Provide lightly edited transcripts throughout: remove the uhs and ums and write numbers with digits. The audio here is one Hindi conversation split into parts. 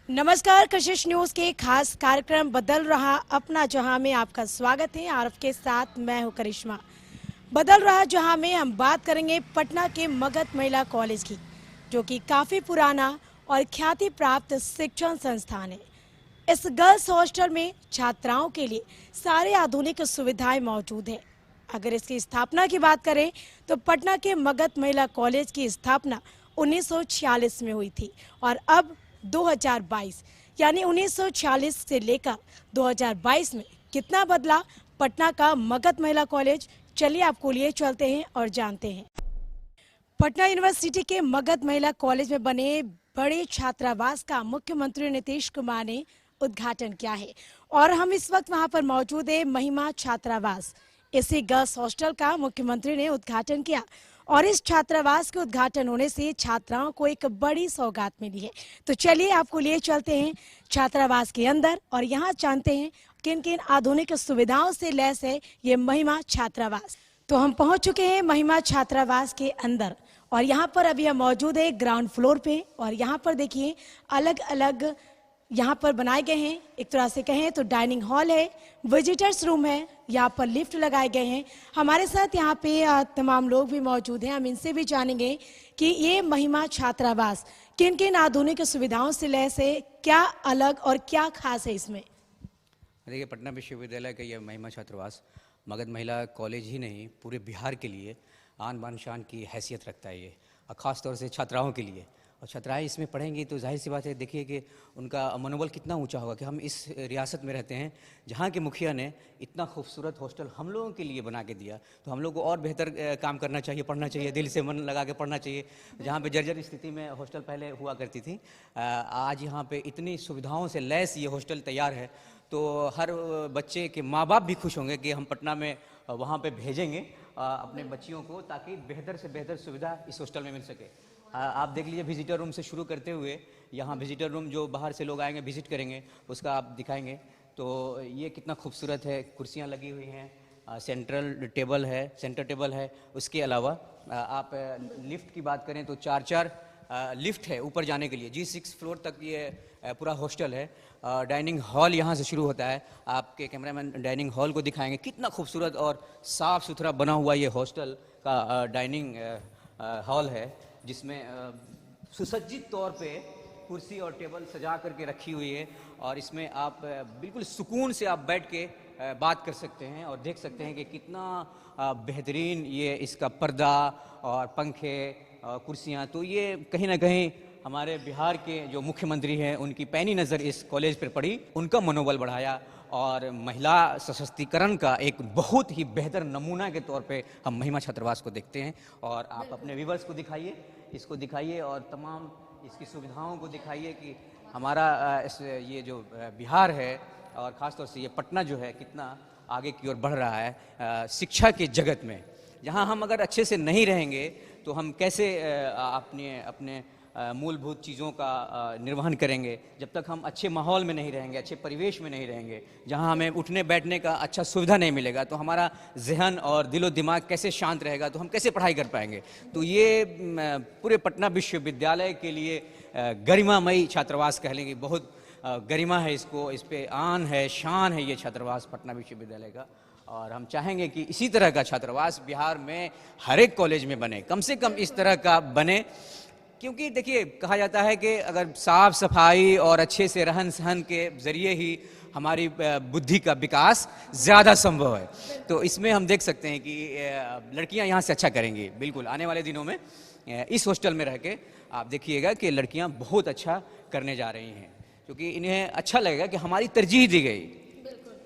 नमस्कार, कशिश न्यूज के खास कार्यक्रम बदल रहा अपना जहां में आपका स्वागत है। आरफ के साथ मैं हूं करिश्मा। बदल रहा जहां में हम बात करेंगे पटना के मगध महिला कॉलेज की, जो कि काफी पुराना और ख्याति प्राप्त शिक्षण संस्थान है। इस गर्ल्स हॉस्टल में छात्राओं के लिए सारे आधुनिक सुविधाएं मौजूद है। अगर इसकी स्थापना की बात करें तो पटना के मगध महिला कॉलेज की स्थापना 1946 में हुई थी और अब 2022 यानी 1946 से लेकर 2022 में कितना बदला पटना का मगध महिला कॉलेज, चलिए आपको लिए चलते हैं और जानते हैं। पटना यूनिवर्सिटी के मगध महिला कॉलेज में बने बड़े छात्रावास का मुख्यमंत्री नीतीश कुमार ने उद्घाटन किया है और हम इस वक्त वहां पर मौजूद है। महिमा छात्रावास, इसी गर्ल्स हॉस्टल का मुख्यमंत्री ने उद्घाटन किया और इस छात्रावास के उद्घाटन होने से छात्राओं को एक बड़ी सौगात मिली है। तो चलिए आपको लिए चलते हैं छात्रावास के अंदर और यहाँ जानते हैं किन किन आधुनिक सुविधाओं से लैस है ये महिमा छात्रावास। तो हम पहुंच चुके हैं महिमा छात्रावास के अंदर और यहाँ पर अभी हम मौजूद है ग्राउंड फ्लोर पे और यहाँ पर देखिए अलग अलग यहाँ पर बनाए गए हैं। एक तरह से कहें तो डाइनिंग हॉल है, विजिटर्स रूम है, यहाँ पर लिफ्ट लगाए गए हैं। हमारे साथ यहाँ पे तमाम लोग भी मौजूद हैं, हम इनसे भी जानेंगे कि ये महिमा छात्रावास किन किन आधुनिक सुविधाओं से लैस है, क्या अलग और क्या खास है इसमें। देखिए, पटना विश्वविद्यालय का यह महिमा छात्रावास मगध महिला कॉलेज ही नहीं पूरे बिहार के लिए आन बान शान की हैसियत रखता है ये, और ख़ास तौर से छात्राओं के लिए। और छात्राएं इसमें पढ़ेंगी तो जाहिर सी बात है, देखिए कि उनका मनोबल कितना ऊंचा होगा कि हम इस रियासत में रहते हैं जहां के मुखिया ने इतना खूबसूरत हॉस्टल हम लोगों के लिए बना के दिया, तो हम लोग को और बेहतर काम करना चाहिए, पढ़ना चाहिए, दिल से मन लगा के पढ़ना चाहिए। जहां पे जर्जर स्थिति में हॉस्टल पहले हुआ करती थी, आज यहाँ पे इतनी सुविधाओं से लैस ये हॉस्टल तैयार है, तो हर बच्चे के माँ बाप भी खुश होंगे कि हम पटना में वहाँ पे भेजेंगे अपने बच्चियों को, ताकि बेहतर से बेहतर सुविधा इस हॉस्टल में मिल सके। आप देख लीजिए, विजिटर रूम से शुरू करते हुए यहाँ विजिटर रूम जो बाहर से लोग आएंगे विजिट करेंगे उसका आप दिखाएंगे, तो ये कितना खूबसूरत है। कुर्सियाँ लगी हुई हैं, सेंटर टेबल है। उसके अलावा आप लिफ्ट की बात करें तो चार लिफ्ट है ऊपर जाने के लिए। G6 फ्लोर तक ये पूरा हॉस्टल है। डाइनिंग हॉल यहाँ से शुरू होता है। आपके कैमरामैन डाइनिंग हॉल को दिखाएंगे, कितना खूबसूरत और साफ़ सुथरा बना हुआ ये हॉस्टल का डाइनिंग हॉल है, जिसमें सुसज्जित तौर पे कुर्सी और टेबल सजा करके रखी हुई है, और इसमें आप बिल्कुल सुकून से आप बैठ के बात कर सकते हैं और देख सकते हैं कि कितना बेहतरीन ये इसका पर्दा और पंखे और कुर्सियाँ। तो ये कहीं ना कहीं हमारे बिहार के जो मुख्यमंत्री हैं उनकी पैनी नज़र इस कॉलेज पर पड़ी, उनका मनोबल बढ़ाया और महिला सशक्तिकरण का एक बहुत ही बेहतर नमूना के तौर पे हम महिमा छात्रावास को देखते हैं। और आप अपने व्यूवर्स को दिखाइए, इसको दिखाइए और तमाम इसकी सुविधाओं को दिखाइए कि हमारा ये जो बिहार है और ख़ास तौर से ये पटना जो है कितना आगे की ओर बढ़ रहा है शिक्षा के जगत में। जहाँ हम अगर अच्छे से नहीं रहेंगे तो हम कैसे अपने मूलभूत चीज़ों का निर्वहन करेंगे, जब तक हम अच्छे माहौल में नहीं रहेंगे, अच्छे परिवेश में नहीं रहेंगे, जहां हमें उठने बैठने का अच्छा सुविधा नहीं मिलेगा, तो हमारा जहन और दिलो दिमाग कैसे शांत रहेगा, तो हम कैसे पढ़ाई कर पाएंगे। तो ये पूरे पटना विश्वविद्यालय के लिए गरिमामयी छात्रावास कह लेंगे, बहुत गरिमा है इसको, इस पर आन है, शान है ये छात्रावास पटना विश्वविद्यालय का। और हम चाहेंगे कि इसी तरह का छात्रावास बिहार में हर एक कॉलेज में बने, कम से कम इस तरह का बने, क्योंकि देखिए कहा जाता है कि अगर साफ सफाई और अच्छे से रहन सहन के ज़रिए ही हमारी बुद्धि का विकास ज़्यादा संभव है। तो इसमें हम देख सकते हैं कि लड़कियां यहाँ से अच्छा करेंगी। बिल्कुल आने वाले दिनों में इस हॉस्टल में रह के आप देखिएगा कि लड़कियां बहुत अच्छा करने जा रही हैं, क्योंकि इन्हें अच्छा लगेगा कि हमारी तरजीह दी गई।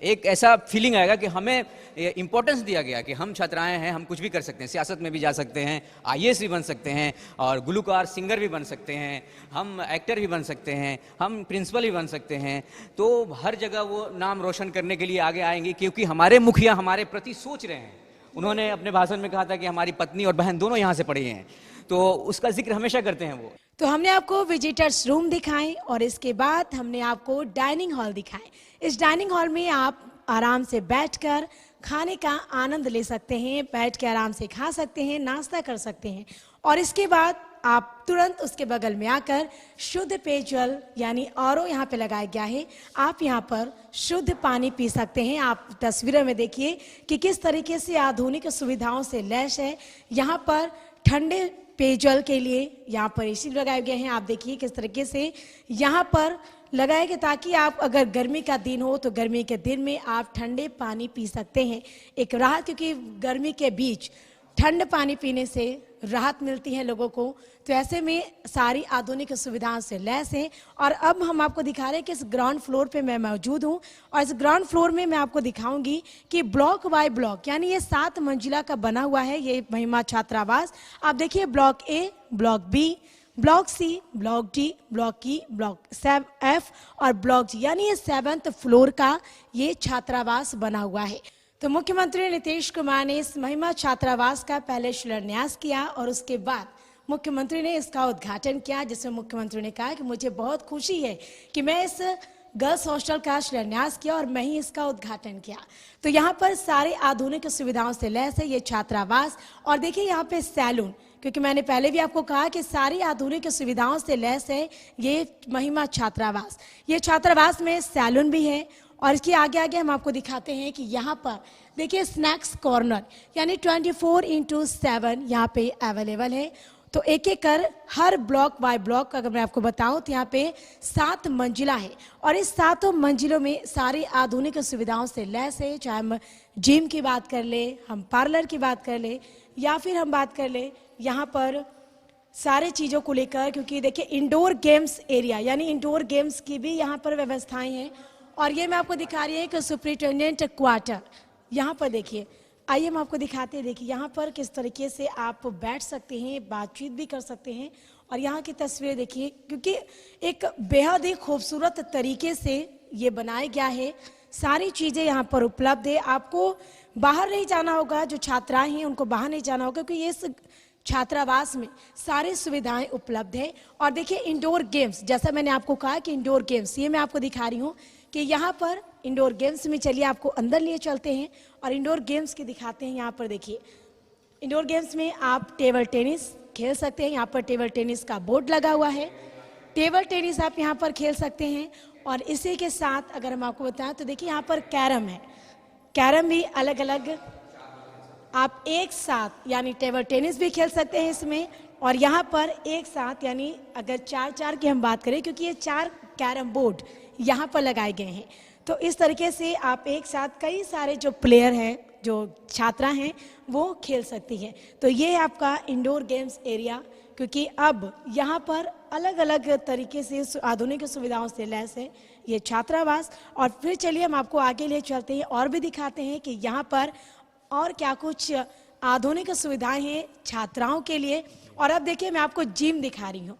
एक ऐसा फीलिंग आएगा कि हमें इम्पोर्टेंस दिया गया कि हम छात्राएं हैं, हम कुछ भी कर सकते हैं, सियासत में भी जा सकते हैं, IAS भी बन सकते हैं, और गुलकार सिंगर भी बन सकते हैं, हम एक्टर भी बन सकते हैं, हम प्रिंसिपल भी बन सकते हैं। तो हर जगह वो नाम रोशन करने के लिए आगे आएंगे, क्योंकि हमारे मुखिया हमारे प्रति सोच रहे हैं। उन्होंने अपने भाषण में कहा था कि हमारी पत्नी और बहन दोनों यहाँ से पढ़ी हैं, तो उसका जिक्र हमेशा करते हैं वो। तो हमने आपको विजिटर्स रूम दिखाए और इसके बाद हमने आपको डाइनिंग हॉल दिखाए। इस डाइनिंग हॉल में आप आराम से बैठकर खाने का आनंद ले सकते हैं, बैठ के आराम से खा सकते हैं, नाश्ता कर सकते हैं। और इसके बाद आप तुरंत उसके बगल में आकर शुद्ध पेयजल यानी आरओ यहाँ पे लगाया गया है। आप यहाँ पर शुद्ध पानी पी सकते हैं। आप तस्वीरों में देखिए कि किस तरीके से आधुनिक सुविधाओं से लैस है। यहाँ पर ठंडे पेयजल के लिए यहाँ पर एसी लगाए गए हैं। आप देखिए किस तरीके से यहाँ पर लगाए गए ताकि आप अगर गर्मी का दिन हो तो गर्मी के दिन में आप ठंडे पानी पी सकते हैं। एक राहत, क्योंकि गर्मी के बीच ठंड पानी पीने से राहत मिलती है लोगों को। तो ऐसे में सारी आधुनिक सुविधाओं से लैस है। और अब हम आपको दिखा रहे हैं कि इस ग्राउंड फ्लोर पे मैं मौजूद हूँ और इस ग्राउंड फ्लोर में मैं आपको दिखाऊंगी कि ब्लॉक बाय ब्लॉक यानी ये 7 मंजिला का बना हुआ है ये महिमा छात्रावास। आप देखिए block A, block B, block C, block D, block E, block F और ब्लॉक जी यानी ये 7th फ्लोर का ये छात्रावास बना हुआ है। तो मुख्यमंत्री नीतीश कुमार ने इस महिमा छात्रावास का पहले शिलान्यास किया और उसके बाद मुख्यमंत्री ने इसका उद्घाटन किया, जिसमें मुख्यमंत्री ने कहा कि मुझे बहुत खुशी है कि मैं इस गर्ल्स हॉस्टल का शिलान्यास किया और मैं ही इसका उद्घाटन किया। तो यहाँ पर सारे आधुनिक सुविधाओं से लैस है ये छात्रावास। और देखिए यहाँ पे सैलून, क्योंकि मैंने पहले भी आपको कहा कि सारी आधुनिक सुविधाओं से लैस है ये महिमा छात्रावास। ये छात्रावास में सैलून भी है और इसके आगे आगे हम आपको दिखाते हैं कि यहाँ पर देखिए स्नैक्स कॉर्नर यानी 24/7 यहाँ पे अवेलेबल है। तो एक एक कर हर ब्लॉक बाय ब्लॉक अगर मैं आपको बताऊं तो यहाँ पे 7 मंजिला है और इस 7 मंजिलों में सारी आधुनिक सुविधाओं से लैस है। चाहे हम जिम की बात कर ले, हम पार्लर की बात कर ले या फिर हम बात कर ले यहाँ पर सारे चीज़ों को लेकर, क्योंकि देखिए इंडोर गेम्स एरिया यानी इंडोर गेम्स की भी यहाँ पर व्यवस्थाएं हैं। और ये मैं आपको दिखा रही है कि सुपरिटेंडेंट क्वार्टर यहाँ पर देखिए, आइए हम आपको दिखाते हैं। देखिए यहाँ पर किस तरीके से आप बैठ सकते हैं, बातचीत भी कर सकते हैं। और यहाँ की तस्वीरें देखिए, क्योंकि एक बेहद ही खूबसूरत तरीके से ये बनाया गया है। सारी चीज़ें यहाँ पर उपलब्ध है। आपको बाहर नहीं जाना होगा, जो छात्राएं हैं उनको बाहर नहीं जाना होगा, क्योंकि इस छात्रावास में सारी सुविधाएं उपलब्ध है। और देखिए इंडोर गेम्स, जैसा मैंने आपको कहा कि इंडोर गेम्स, ये मैं आपको दिखा रही हूँ कि यहाँ पर इंडोर गेम्स में चलिए आपको अंदर लिए चलते हैं और इंडोर गेम्स के दिखाते हैं। यहाँ पर देखिए इंडोर गेम्स में आप टेबल टेनिस खेल सकते हैं। यहाँ पर टेबल टेनिस का बोर्ड लगा हुआ है, टेबल टेनिस आप यहाँ पर खेल सकते हैं। और इसी के साथ अगर हम आपको बताएं तो देखिए यहाँ पर कैरम है। कैरम भी अलग अलग आप एक साथ यानी टेबल टेनिस भी खेल सकते हैं इसमें। और यहाँ पर एक साथ यानी अगर 4-4 की हम बात करें, क्योंकि ये 4 कैरम बोर्ड यहाँ पर लगाए गए हैं, तो इस तरीके से आप एक साथ कई सारे जो प्लेयर हैं, जो छात्रा हैं, वो खेल सकती हैं। तो ये आपका इंडोर गेम्स एरिया, क्योंकि अब यहाँ पर अलग अलग तरीके से आधुनिक सुविधाओं से लैस है ये छात्रावास। और फिर चलिए हम आपको आगे ले चलते हैं और भी दिखाते हैं कि यहाँ पर और क्या कुछ आधुनिक सुविधाएं हैं छात्राओं के लिए। और अब देखिए मैं आपको जिम दिखा रही हूँ,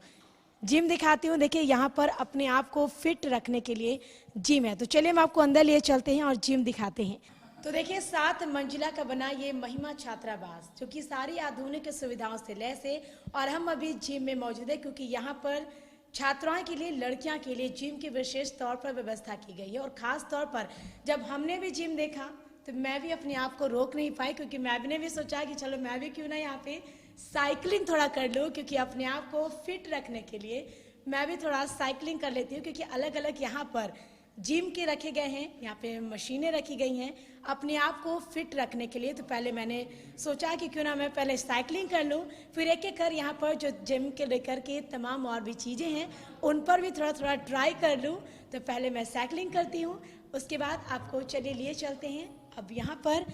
जिम दिखाती हूँ। देखिए यहाँ पर अपने आप को फिट रखने के लिए जिम है। तो चलिए हम आपको अंदर लिए चलते हैं और जिम दिखाते हैं। तो देखिए 7 मंजिला का बना ये महिमा छात्रावास, जो कि सारी आधुनिक सुविधाओं से लैस है। और हम अभी जिम में मौजूद है, क्योंकि यहाँ पर छात्राओं के लिए, लड़कियां के लिए जिम की विशेष तौर पर व्यवस्था की गई है। और खास तौर पर जब हमने भी जिम देखा तो मैं भी अपने आप को रोक नहीं पाई, क्योंकि मैंने भी सोचा कि चलो मैं भी क्यों ना यहाँ पे साइकिलिंग थोड़ा कर लूँ, क्योंकि अपने आप को फिट रखने के लिए मैं भी थोड़ा साइकिलिंग कर लेती हूँ। क्योंकि अलग अलग यहाँ पर जिम के रखे गए हैं, यहाँ पे मशीनें रखी गई हैं अपने आप को फिट रखने के लिए। तो पहले मैंने सोचा कि क्यों ना मैं पहले साइकिलिंग कर लूँ, फिर एक एक कर यहाँ पर जो जिम के लेकर के तमाम और भी चीज़ें हैं उन पर भी थोड़ा थोड़ा ट्राई कर लूँ। तो पहले मैं साइकिलिंग करती हूँ, उसके बाद आपको चलिए लिए चलते हैं। अब यहाँ पर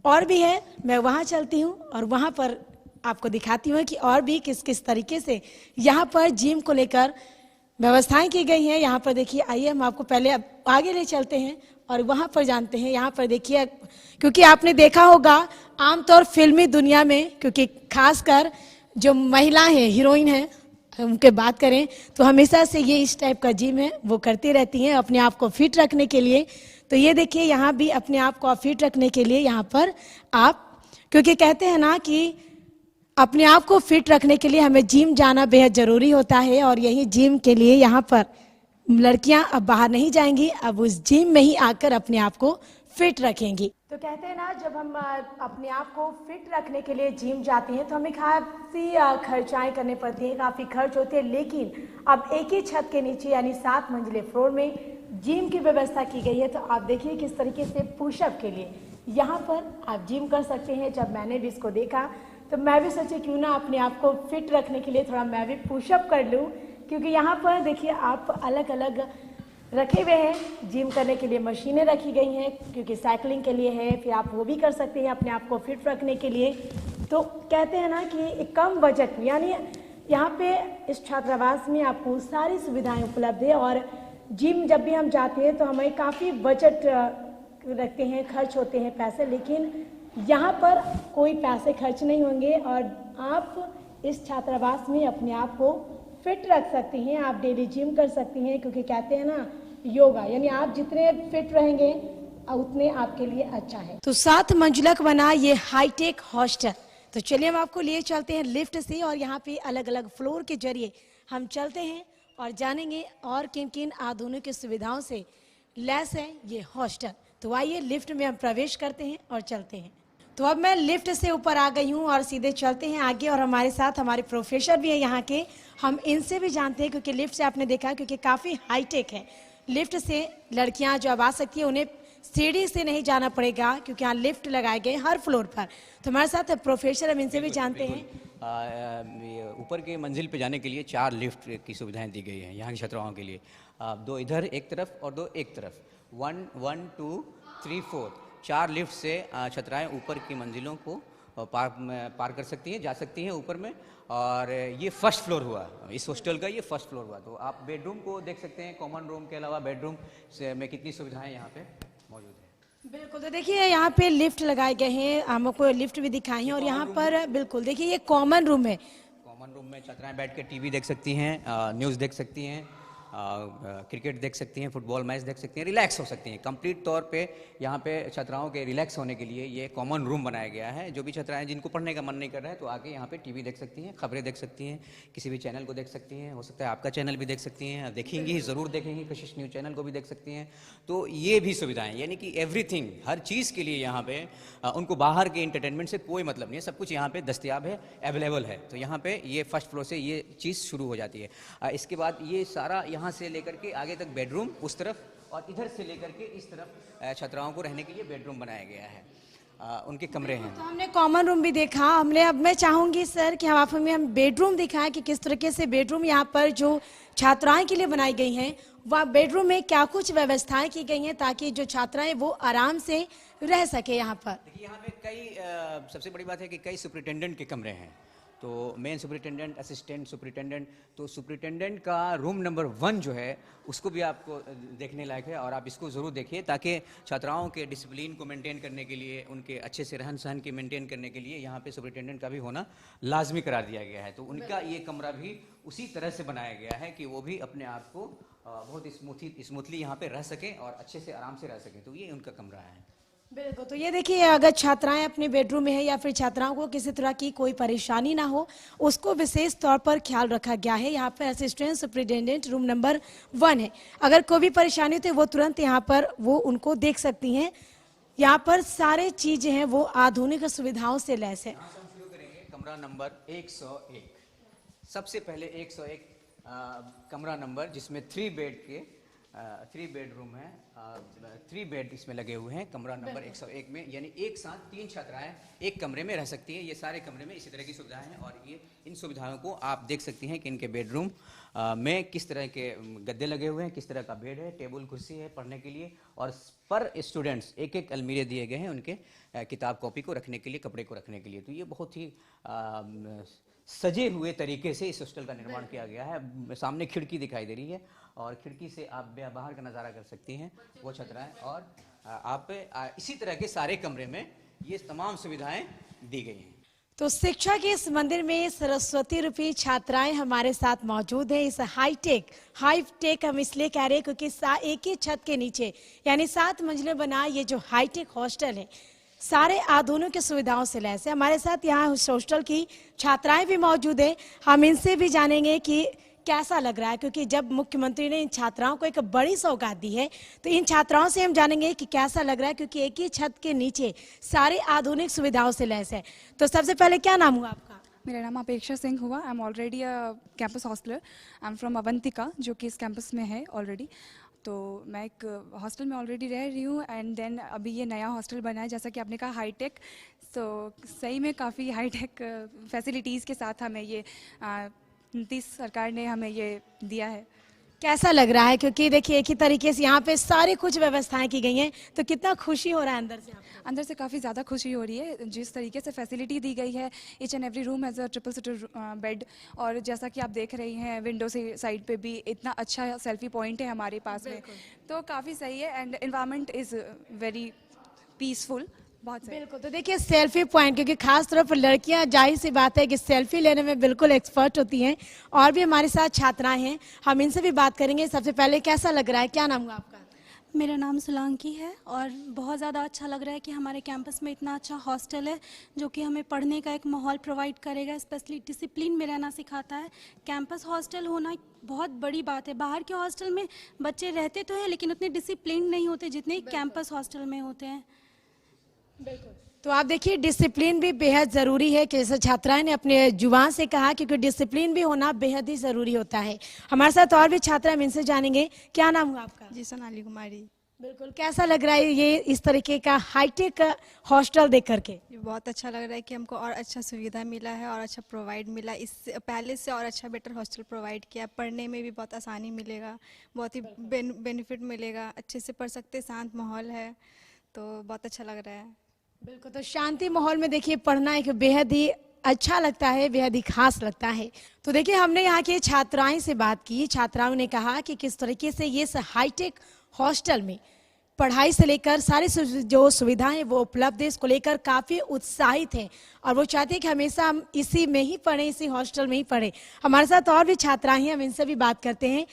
और भी है, मैं वहाँ चलती हूँ और वहाँ पर आपको दिखाती हूँ कि और भी किस किस तरीके से यहाँ पर जिम को लेकर व्यवस्थाएं की गई हैं। यहाँ पर देखिए, आइए हम आपको पहले अब आगे ले चलते हैं और वहाँ पर जानते हैं। यहाँ पर देखिए, क्योंकि आपने देखा होगा आमतौर फिल्मी दुनिया में, क्योंकि खासकर जो महिलाएं हैं, हीरोइन हैं, उनके बात करें तो हमेशा से ये इस टाइप का जिम है वो करती रहती हैं अपने आप को फिट रखने के लिए। तो ये देखिए यहाँ भी अपने आप को फिट रखने के लिए यहाँ पर आप, क्योंकि कहते हैं ना कि अपने आप को फिट रखने के लिए हमें जिम जाना बेहद ज़रूरी होता है। और यही जिम के लिए यहाँ पर लड़कियाँ अब बाहर नहीं जाएंगी, अब उस जिम में ही आकर अपने आप को फिट रखेंगी। तो कहते हैं ना, जब हम अपने आप को फिट रखने के लिए जिम जाते हैं तो हमें काफ़ी खर्चाएं करनी पड़ती हैं, काफ़ी खर्च होते हैं। लेकिन अब एक ही छत के नीचे यानी 7 मंजिले फ्लोर में जिम की व्यवस्था की गई है। तो आप देखिए किस तरीके से पुशअप के लिए यहाँ पर आप जिम कर सकते हैं। जब मैंने भी इसको देखा तो मैं भी सोची क्यों ना अपने आप को फिट रखने के लिए थोड़ा मैं भी पुशअप कर लूँ, क्योंकि यहाँ पर देखिए आप अलग अलग रखे हुए हैं जिम करने के लिए, मशीनें रखी गई हैं, क्योंकि साइकिलिंग के लिए है, फिर आप वो भी कर सकते हैं अपने आप को फिट रखने के लिए। तो कहते हैं ना कि एक कम बजट में, यानी यहाँ पे इस छात्रावास में आपको सारी सुविधाएं उपलब्ध है। और जिम जब भी हम जाते हैं तो हमें काफ़ी बजट रखते हैं, खर्च होते हैं पैसे, लेकिन यहाँ पर कोई पैसे खर्च नहीं होंगे और आप इस छात्रावास में अपने आप को फिट रख सकती हैं। आप डेली जिम कर सकती हैं, क्योंकि कहते हैं ना योगा, यानी आप जितने फिट रहेंगे उतने आपके लिए अच्छा है। तो 7 मंजिला का बना ये हाईटेक हॉस्टल। तो चलिए हम आपको लिए चलते हैं लिफ्ट से और यहाँ पे अलग अलग फ्लोर के जरिए हम चलते हैं और जानेंगे और किन किन आधुनिक सुविधाओं से लैस है ये हॉस्टल। तो आइए लिफ्ट में हम प्रवेश करते हैं और चलते हैं। तो अब मैं लिफ्ट से ऊपर आ गई हूँ और सीधे चलते हैं आगे। और हमारे साथ हमारे प्रोफेसर भी हैं यहाँ के, हम इनसे भी जानते हैं, क्योंकि लिफ्ट से आपने देखा क्योंकि काफ़ी हाईटेक है। लिफ्ट से लड़कियाँ जो अब आ सकती हैं उन्हें सीढ़ी से नहीं जाना पड़ेगा, क्योंकि यहाँ लिफ्ट लगाए गए हर फ्लोर पर। तो हमारे साथ प्रोफेसर, हम इनसे भी जानते हैं। ऊपर के मंजिल पे जाने के लिए 4 लिफ्ट की सुविधाएं दी गई हैं यहाँ की छात्राओं के लिए। 2 इधर एक तरफ और 2 एक तरफ, 1 1 2 3 4 4 लिफ्ट से छात्राएं ऊपर की मंजिलों को पार कर सकती हैं, जा सकती हैं ऊपर में। और ये फर्स्ट फ्लोर हुआ इस हॉस्टल का, ये फर्स्ट फ्लोर हुआ। तो आप बेडरूम को देख सकते हैं, कॉमन रूम के अलावा बेडरूम से में कितनी सुविधाएं यहाँ पे मौजूद है। बिल्कुल, तो देखिए यहाँ पे लिफ्ट लगाए गए हैं, हमको लिफ्ट भी दिखाई है। और यहाँ पर बिल्कुल देखिए ये कॉमन रूम है। कॉमन रूम में छात्राएं बैठ के टीवी देख सकती हैं, न्यूज़ देख सकती हैं, क्रिकेट देख सकती हैं, फुटबॉल मैच देख सकती हैं, रिलैक्स हो सकती हैं। कंप्लीट तौर पे यहाँ पे छात्राओं के रिलैक्स होने के लिए ये कॉमन रूम बनाया गया है। जो भी छात्राएं जिनको पढ़ने का मन नहीं कर रहा है तो आके यहाँ पे टीवी देख सकती हैं, खबरें देख सकती हैं, किसी भी चैनल को देख सकती हैं। हो सकता है आपका चैनल भी देख सकती हैं, देखेंगी ज़रूर देखेंगी, कशिश न्यूज़ चैनल को भी देख सकती हैं। तो ये भी सुविधाएँ, यानी कि एवरीथिंग, हर चीज़ के लिए यहाँ पे उनको बाहर के इंटरटेनमेंट से कोई मतलब नहीं है, सब कुछ यहाँ पे दस्तियाब है, अवेलेबल है। तो यहाँ पे ये फर्स्ट फ्लोर से ये चीज़ शुरू हो जाती है। इसके बाद ये सारा यहाँ से लेकर के आगे तक बेडरूम उस तरफ, और इधर से लेकर के इस तरफ छात्राओं को रहने के लिए बेडरूम बनाया गया है, उनके कमरे हैं। तो हमने कॉमन रूम भी देखा, हमने अब मैं चाहूंगी सर कि आप हमें बेडरूम दिखाएं कि किस तरीके से बेडरूम यहाँ पर जो छात्राएं के लिए बनाई गई हैं, वह बेडरूम में क्या कुछ व्यवस्थाएं की गई हैं ताकि जो छात्राएं वो आराम से रह सके यहाँ पर। देखिए यहाँ पे कई सबसे बड़ी बात है कि कई सुपरिटेंडेंट के कमरे हैं। तो मेन सुपरिटेंडेंट, असिस्टेंट सुपरिटेंडेंट, तो सुपरिटेंडेंट का रूम नंबर 1 जो है उसको भी आपको देखने लायक है, और आप इसको ज़रूर देखिए ताकि छात्राओं के डिसिप्लिन को मेंटेन करने के लिए, उनके अच्छे से रहन सहन की मेंटेन करने के लिए यहाँ पे सुपरिटेंडेंट का भी होना लाजमी करार दिया गया है। तो उनका ये कमरा भी उसी तरह से बनाया गया है कि वो भी अपने आप को बहुत स्मूथली यहाँ पे रह सकें और अच्छे से आराम से रह सकें। तो ये उनका कमरा है। बिल्कुल, तो ये देखिए अगर छात्राएं अपने बेडरूम में है या फिर छात्राओं को किसी तरह की कोई परेशानी ना हो, उसको विशेष तौर पर ख्याल रखा गया है। यहाँ पर असिस्टेंट सुपरिटेंडेंट रूम नंबर 1 है, अगर कोई भी परेशानी हो तो वो तुरंत यहाँ पर वो उनको देख सकती हैं। यहाँ पर सारे चीजें हैं वो आधुनिक सुविधाओं से लैस है। यहाँ से हम शुरू करेंगे कमरा नंबर 101। सबसे पहले 101 कमरा नंबर, जिसमें 3 बेडरूम है, 3 बेड इसमें लगे हुए हैं। कमरा नंबर 101 में यानी एक साथ 3 छात्राएं एक कमरे में रह सकती हैं। ये सारे कमरे में इसी तरह की सुविधाएं हैं, और ये इन सुविधाओं को आप देख सकती हैं कि इनके बेडरूम में किस तरह के गद्दे लगे हुए हैं, किस तरह का बेड है, टेबल कुर्सी है पढ़ने के लिए, और पर स्टूडेंट्स एक अलमीरे दिए गए हैं उनके किताब कॉपी को रखने के लिए, कपड़े को रखने के लिए। तो ये बहुत ही सजे हुए तरीके से इस हॉस्टल का निर्माण किया गया है। सामने खिड़की दिखाई दे रही है और खिड़की से आप बाहर का नज़ारा कर सकती हैं वो छात्राएं, और आप इसी तरह के सारे कमरे में ये तमाम सुविधाएं दी गई हैं। तो शिक्षा के इस मंदिर में सरस्वती रूपी छात्राएं हमारे साथ मौजूद हैं। इस हाईटेक हम इसलिए कह रहे हैं क्योंकि एक ही छत के नीचे यानी 7 मंजिलें बना ये जो हाईटेक हॉस्टल है सारे आधुनिक सुविधाओं से लैस है। हमारे साथ यहाँ उस हॉस्टल की छात्राएं भी मौजूद हैं, हम इनसे भी जानेंगे कि कैसा लग रहा है, क्योंकि जब मुख्यमंत्री ने इन छात्राओं को एक बड़ी सौगात दी है तो इन छात्राओं से हम जानेंगे कि कैसा लग रहा है, क्योंकि एक ही छत के नीचे सारे आधुनिक सुविधाओं से लैस है। तो सबसे पहले क्या नाम हुआ आपका? मेरा नाम अपेक्षा सिंह हुआ। I am already a campus hosteller. I am from Avantika, जो कि इस कैंपस में है ऑलरेडी। तो मैं एक हॉस्टल में ऑलरेडी रह रही हूँ, एंड देन अभी ये नया हॉस्टल बना है, जैसा कि आपने कहा हाईटेक। तो सही में काफ़ी हाईटेक फैसिलिटीज़ के साथ हमें ये नीतीश सरकार ने हमें ये दिया है। कैसा लग रहा है, क्योंकि देखिए एक ही तरीके से यहाँ पे सारी कुछ व्यवस्थाएं की गई हैं, तो कितना खुशी हो रहा है अंदर से आपको? अंदर से काफ़ी ज़्यादा खुशी हो रही है। जिस तरीके से फैसिलिटी दी गई है, each and every room has a triple seater bed, और जैसा कि आप देख रही हैं विंडो से साइड पे भी इतना अच्छा सेल्फी पॉइंट है हमारे पास में, तो काफ़ी सही है। And environment is very peaceful, बहुत सही। बिल्कुल। तो देखिए सेल्फी पॉइंट, क्योंकि खास तौर पर लड़कियां जाहिर सी बात है कि सेल्फी लेने में बिल्कुल एक्सपर्ट होती हैं, और भी हमारे साथ छात्राएं हैं, हम इनसे भी बात करेंगे। सबसे पहले कैसा लग रहा है, क्या नाम हुआ आपका? मेरा नाम सुलांकी है, और बहुत ज़्यादा अच्छा लग रहा है कि हमारे कैंपस में इतना अच्छा हॉस्टल है जो कि हमें पढ़ने का एक माहौल प्रोवाइड करेगा, स्पेशली डिसिप्लिन में रहना सिखाता है। कैंपस हॉस्टल होना बहुत बड़ी बात है। बाहर के हॉस्टल में बच्चे रहते तो हैं, लेकिन उतने डिसिप्लिन नहीं होते जितने कैंपस हॉस्टल में होते हैं। बिल्कुल। तो आप देखिए डिसिप्लिन भी बेहद ज़रूरी है, कि जैसे छात्राएं ने अपने जुबान से कहा, क्योंकि डिसिप्लिन भी होना बेहद ही ज़रूरी होता है। हमारे साथ और भी छात्रा, हम इनसे जानेंगे। क्या नाम हुआ आपका? जी, सोनाली कुमारी। बिल्कुल। कैसा लग रहा है ये इस तरीके का हाईटेक हॉस्टल देख करके? ये बहुत अच्छा लग रहा है कि हमको और अच्छा सुविधा मिला है और अच्छा प्रोवाइड मिला। इससे पहले से और अच्छा बेटर हॉस्टल प्रोवाइड किया। पढ़ने में भी बहुत आसानी मिलेगा, बहुत ही बेनिफिट मिलेगा, अच्छे से पढ़ सकते, शांत माहौल है, तो बहुत अच्छा लग रहा है। बिल्कुल। तो शांति माहौल में देखिए पढ़ना एक बेहद ही अच्छा लगता है, बेहद ही खास लगता है। तो देखिए हमने यहाँ की छात्राएं से बात की, छात्राओं ने कहा कि किस तरीके से ये हाईटेक हॉस्टल में पढ़ाई से लेकर सारी जो सुविधाएं वो उपलब्ध है, इसको लेकर काफ़ी उत्साहित हैं, और वो चाहते हैं कि हमेशा हम इसी में ही पढ़ें, इसी हॉस्टल में ही पढ़ें। हमारे साथ और भी छात्राएं हैं, हम इनसे भी बात करते हैं।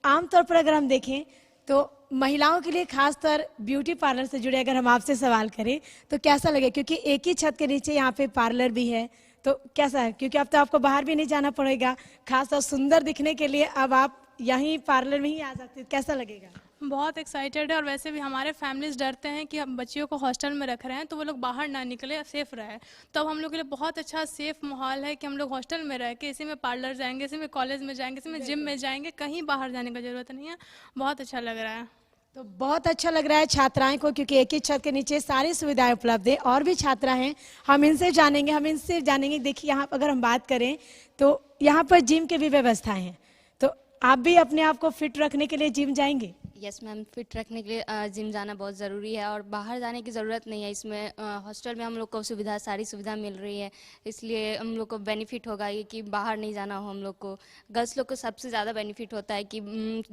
आमतौर पर अगर हम देखें तो महिलाओं के लिए खासतर ब्यूटी पार्लर से जुड़े अगर हम आपसे सवाल करें तो कैसा लगे, क्योंकि एक ही छत के नीचे यहाँ पे पार्लर भी है, तो कैसा है? क्योंकि अब तो आपको बाहर भी नहीं जाना पड़ेगा, खासतौर सुंदर दिखने के लिए अब आप यहीं पार्लर में ही आ सकते हैं, कैसा लगेगा? बहुत एक्साइटेड है, और वैसे भी हमारे फैमिलीज डरते हैं कि हम बच्चियों को हॉस्टल में रख रहे हैं तो वो लोग बाहर ना निकले, सेफ रहे। तो अब हम लोग के लिए बहुत अच्छा सेफ माहौल है कि हम लोग हॉस्टल में रह के इसी में पार्लर जाएंगे, इसी में कॉलेज में जाएंगे, इसी में जिम में जाएंगे, कहीं बाहर जाने की ज़रूरत नहीं है। बहुत अच्छा लग रहा है। तो बहुत अच्छा लग रहा है छात्राएं को, क्योंकि एक ही छत के नीचे सारी सुविधाएं उपलब्ध है। और भी छात्रा हैं, हम इनसे जानेंगे। देखिए यहाँ अगर हम बात करें तो यहाँ पर जिम की भी व्यवस्थाएं हैं, तो आप भी अपने आप को फिट रखने के लिए जिम जाएंगे? यस मैम, फिट रखने के लिए जिम जाना बहुत ज़रूरी है, और बाहर जाने की ज़रूरत नहीं है। इसमें हॉस्टल में हम लोग को सारी सुविधा मिल रही है, इसलिए हम लोग को बेनिफिट होगा ये कि बाहर नहीं जाना हो हम लोग को। गर्ल्स लोग को सबसे ज़्यादा बेनिफिट होता है कि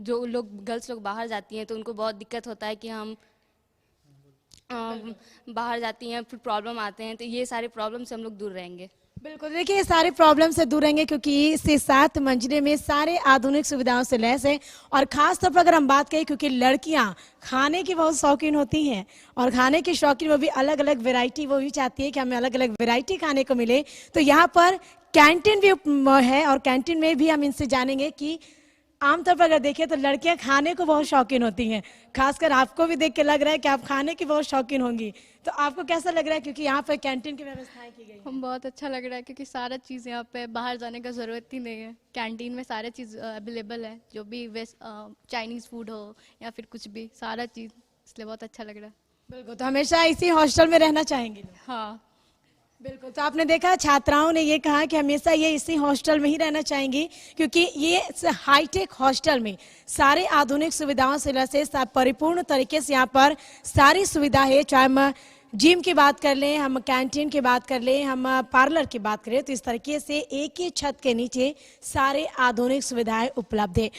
जो लोग गर्ल्स लोग बाहर जाती हैं तो उनको बहुत दिक्कत होता है कि हम बाहर जाती हैं, फिर प्रॉब्लम आते हैं, तो ये सारे प्रॉब्लम से हम लोग दूर रहेंगे। बिल्कुल। देखिए ये सारे प्रॉब्लम से दूर रहेंगे, क्योंकि इससे 7 मंजिले में सारे आधुनिक सुविधाओं से लैस है। और खास तौर पर अगर हम बात करें, क्योंकि लड़कियां खाने की बहुत शौकीन होती हैं, और खाने की शौकीन वो भी अलग अलग वैरायटी, वो भी चाहती है कि हमें अलग अलग वैरायटी खाने को मिले। तो यहाँ पर कैंटीन भी है, और कैंटीन में भी हम इनसे जानेंगे कि आमतौर पर अगर देखें तो लड़कियां खाने को बहुत शौकीन होती हैं। खासकर आपको भी देख के लग रहा है कि आप खाने की बहुत शौकीन होंगी, तो आपको कैसा लग रहा है, क्योंकि यहाँ पर कैंटीन की व्यवस्थाएं की गई हैं? बहुत अच्छा लग रहा है, क्योंकि सारा चीज़ यहाँ पे बाहर जाने का ज़रूरत ही नहीं है। कैंटीन में सारा चीज़ अवेलेबल है, जो भी वेस्ट चाइनीज़ फूड हो या फिर कुछ भी, सारा चीज़, इसलिए बहुत अच्छा लग रहा है। बिल्कुल। तो हमेशा इसी हॉस्टल में रहना चाहेंगे? हाँ बिल्कुल। तो आपने देखा छात्राओं ने ये कहा कि हमेशा ये इसी हॉस्टल में ही रहना चाहेंगी, क्योंकि ये हाईटेक हॉस्टल में सारे आधुनिक सुविधाओं से लैस, परिपूर्ण तरीके से यहाँ पर सारी सुविधा है। चाहे हम जिम की बात कर लें, हम कैंटीन की बात कर लें, हम पार्लर की बात करें, तो इस तरीके से एक ही छत के नीचे सारे आधुनिक सुविधाएं उपलब्ध है।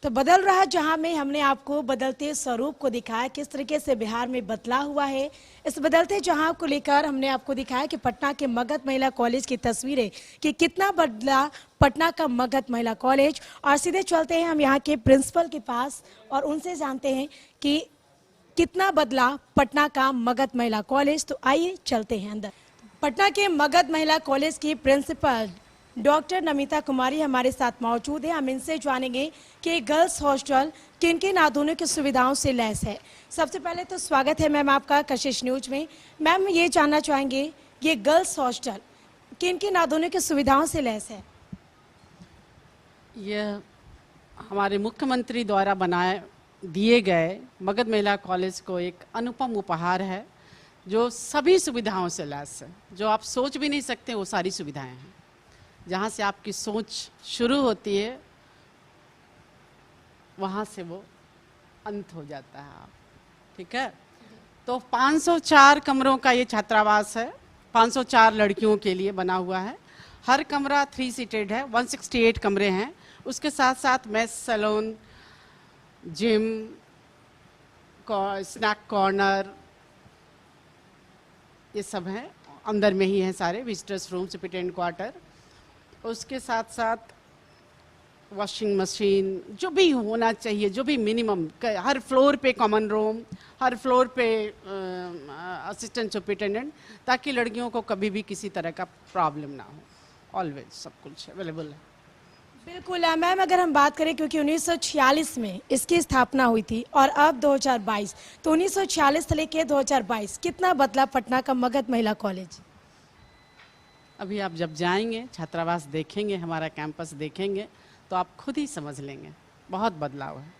तो बदल रहा जहां में हमने आपको बदलते स्वरूप को दिखाया, किस तरीके से बिहार में बदलाव हुआ है। इस बदलते जहां को लेकर हमने आपको दिखाया कि पटना के मगध महिला कॉलेज की तस्वीरें, कि कितना बदला पटना का मगध महिला कॉलेज। और सीधे चलते हैं हम यहाँ के प्रिंसिपल के पास और उनसे जानते हैं कि कितना बदला पटना का मगध महिला कॉलेज। तो आइए चलते हैं अंदर। पटना के मगध महिला कॉलेज की प्रिंसिपल डॉक्टर नमिता कुमारी हमारे साथ मौजूद है। हम इनसे जानेंगे कि गर्ल्स हॉस्टल किन किन आधुनिक सुविधाओं से लैस है। सबसे पहले तो स्वागत है मैम आपका कशिश न्यूज में। मैम ये जानना चाहेंगे ये गर्ल्स हॉस्टल किन किन आधुनिक सुविधाओं से लैस है? यह हमारे मुख्यमंत्री द्वारा दिए गए मगध महिला कॉलेज को एक अनुपम उपहार है जो सभी सुविधाओं से लैस है। जो आप सोच भी नहीं सकते वो सारी सुविधाएं हैं। जहाँ से आपकी सोच शुरू होती है वहाँ से वो अंत हो जाता है। आप ठीक है। तो 504 कमरों का ये छात्रावास है। 504 लड़कियों के लिए बना हुआ है। हर कमरा 3 सीटेड है। 168 कमरे हैं। उसके साथ साथ mess, salon, gym, snack corner, ये सब हैं। अंदर में ही हैं सारे विजिटर्स रूम, सुपरिटेंडेंट क्वार्टर। उसके साथ साथ वॉशिंग मशीन, जो भी होना चाहिए, जो भी मिनिमम, हर फ्लोर पे कॉमन रूम, हर फ्लोर पे असिस्टेंट सुपरिटेंडेंट, ताकि लड़कियों को कभी भी किसी तरह का प्रॉब्लम ना हो। ऑलवेज सब कुछ अवेलेबल है। बिल्कुल मैम, अगर हम बात करें क्योंकि 1946 में इसकी स्थापना हुई थी और अब 2022, तो 1946 से लेकर 2022 कितना बदला पटना का मगध महिला कॉलेज? अभी आप जब जाएंगे, छात्रावास देखेंगे, हमारा कैंपस देखेंगे, तो आप खुद ही समझ लेंगे बहुत बदलाव है।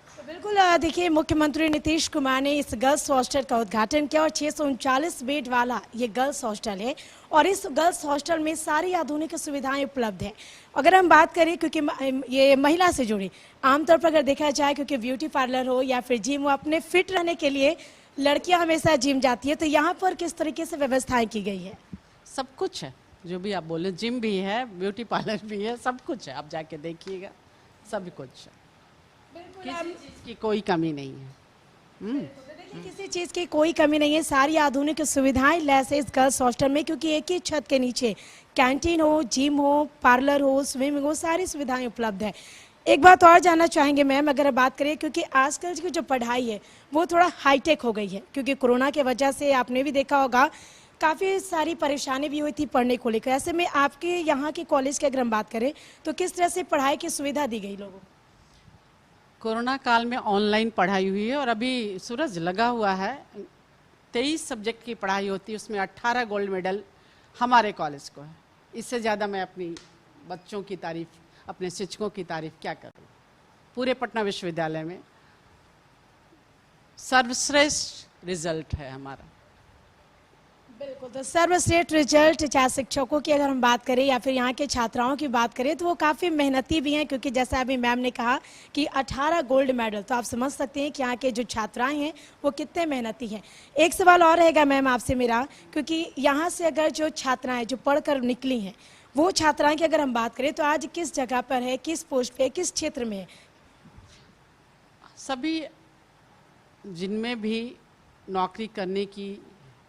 तो बिल्कुल देखिए, मुख्यमंत्री नीतीश कुमार ने इस गर्ल्स हॉस्टल का उद्घाटन किया और 639 बेड वाला ये गर्ल्स हॉस्टल है और इस गर्ल्स हॉस्टल में सारी आधुनिक सुविधाएं उपलब्ध है। अगर हम बात करें क्योंकि ये महिला से जुड़ी, आमतौर पर अगर देखा जाए क्योंकि ब्यूटी पार्लर हो या फिर जिम हो, अपने फिट रहने के लिए लड़कियां हमेशा जिम जाती है, तो यहाँ पर किस तरीके से व्यवस्थाएं की गई है? सब कुछ है जो भी आप बोले, जिम भी है, ब्यूटी पार्लर भी है, सब कुछ है। आप जाके देखिएगा, सब कुछ है। किसी चीज़ की कोई कमी नहीं है। देखिए, किसी चीज़ की कोई कमी नहीं है। सारी आधुनिक सुविधाएं लैस है इस गर्ल्स हॉस्टल में, क्योंकि एक ही छत के नीचे कैंटीन हो, जिम हो, पार्लर हो, स्विमिंग हो, सारी सुविधाएं उपलब्ध है। एक बात और जानना चाहेंगे मैम, अगर बात करें क्योंकि आजकल की जो पढ़ाई है वो थोड़ा हाईटेक हो गई है, क्योंकि कोरोना के वजह से आपने भी देखा होगा काफ़ी सारी परेशानी भी हुई थी पढ़ने को लेकर। ऐसे में आपके यहाँ के कॉलेज की अगर हम बात करें तो किस तरह से पढ़ाई की सुविधा दी गई लोगों को? कोरोना काल में ऑनलाइन पढ़ाई हुई है और अभी सूरज लगा हुआ है। 23 सब्जेक्ट की पढ़ाई होती है, उसमें 18 गोल्ड मेडल हमारे कॉलेज को है। इससे ज़्यादा मैं अपनी बच्चों की तारीफ, अपने शिक्षकों की तारीफ क्या करूं। पूरे पटना विश्वविद्यालय में सर्वश्रेष्ठ रिजल्ट है हमारा। बिल्कुल, तो सर्वश्रेष्ठ रिजल्ट, चाहे शिक्षकों की अगर हम बात करें या फिर यहाँ के छात्राओं की बात करें, तो वो काफ़ी मेहनती भी हैं, क्योंकि जैसा अभी मैम ने कहा कि 18 गोल्ड मेडल, तो आप समझ सकते हैं कि यहाँ के जो छात्राएं हैं वो कितने मेहनती हैं। एक सवाल और रहेगा मैम आपसे मेरा, क्योंकि यहाँ से अगर जो छात्राएं जो पढ़कर निकली हैं, वो छात्राएं की अगर हम बात करें तो आज किस जगह पर है, किस पोस्ट पे, किस क्षेत्र में है? सभी जिनमें भी नौकरी करने की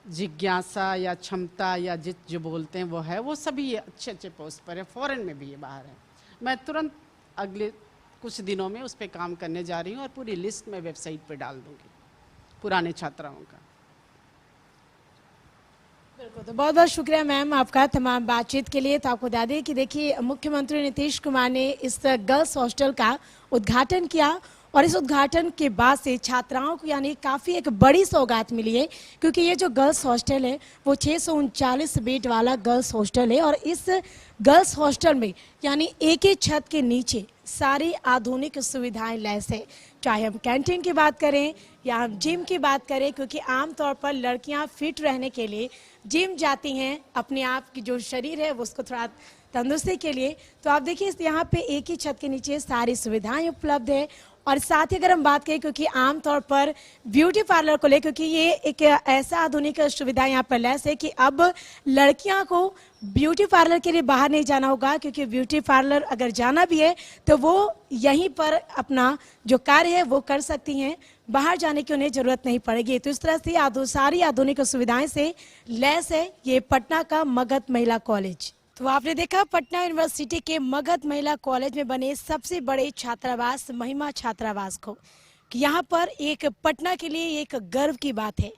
जिज्ञासा या क्षमता या जो बोलते हैं वो है, वो सभी ये अच्छे अच्छे पोस्ट पर है। फॉरेन में भी ये बाहर है। मैं तुरंत अगले कुछ दिनों में उस पर काम करने जा रही हूँ और पूरी लिस्ट में वेबसाइट पे डाल दूंगी पुराने छात्राओं का। बिल्कुल, तो बहुत बहुत शुक्रिया मैम आपका तमाम बातचीत के लिए। तो आपको बता दें कि देखिए, मुख्यमंत्री नीतीश कुमार ने इस गर्ल्स हॉस्टल का उद्घाटन किया और इस उद्घाटन के बाद से छात्राओं को यानी काफ़ी एक बड़ी सौगात मिली है, क्योंकि ये जो गर्ल्स हॉस्टल है वो 639 बेड वाला गर्ल्स हॉस्टल है और इस गर्ल्स हॉस्टल में यानी एक ही छत के नीचे सारी आधुनिक सुविधाएं लैस है। चाहे हम कैंटीन की बात करें या हम जिम की बात करें, क्योंकि आमतौर पर लड़कियां फिट रहने के लिए जिम जाती हैं, अपने आप की जो शरीर है वो उसको थोड़ा तंदुरुस्ती के लिए। तो आप देखिए, यहाँ पे एक ही छत के नीचे सारी सुविधाएं उपलब्ध है। और साथ ही अगर हम बात करें, क्योंकि आमतौर पर ब्यूटी पार्लर को ले, क्योंकि ये एक ऐसा आधुनिक सुविधा यहाँ पर लैस है कि अब लड़कियां को ब्यूटी पार्लर के लिए बाहर नहीं जाना होगा, क्योंकि ब्यूटी पार्लर अगर जाना भी है तो वो यहीं पर अपना जो कार्य है वो कर सकती हैं, बाहर जाने की उन्हें जरूरत नहीं पड़ेगी। तो इस तरह से सारी आधुनिक सुविधाएं से लैस है ये पटना का मगध महिला कॉलेज। तो आपने देखा पटना यूनिवर्सिटी के मगध महिला कॉलेज में बने सबसे बड़े छात्रावास महिमा छात्रावास को, कि यहाँ पर एक पटना के लिए एक गर्व की बात है।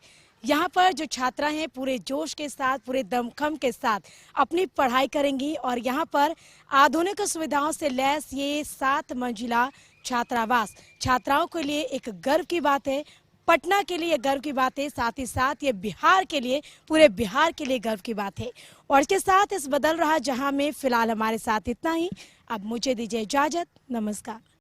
यहाँ पर जो छात्रा हैं पूरे जोश के साथ, पूरे दमखम के साथ अपनी पढ़ाई करेंगी और यहाँ पर आधुनिक सुविधाओं से लैस ये 7 मंजिला छात्रावास छात्राओं के लिए एक गर्व की बात है। पटना के लिए गर्व की बात है, साथ ही साथ ये बिहार के लिए, पूरे बिहार के लिए गर्व की बात है। और इसके साथ इस बदल रहा जहां में फिलहाल हमारे साथ इतना ही। अब मुझे दीजिए इजाजत, नमस्कार।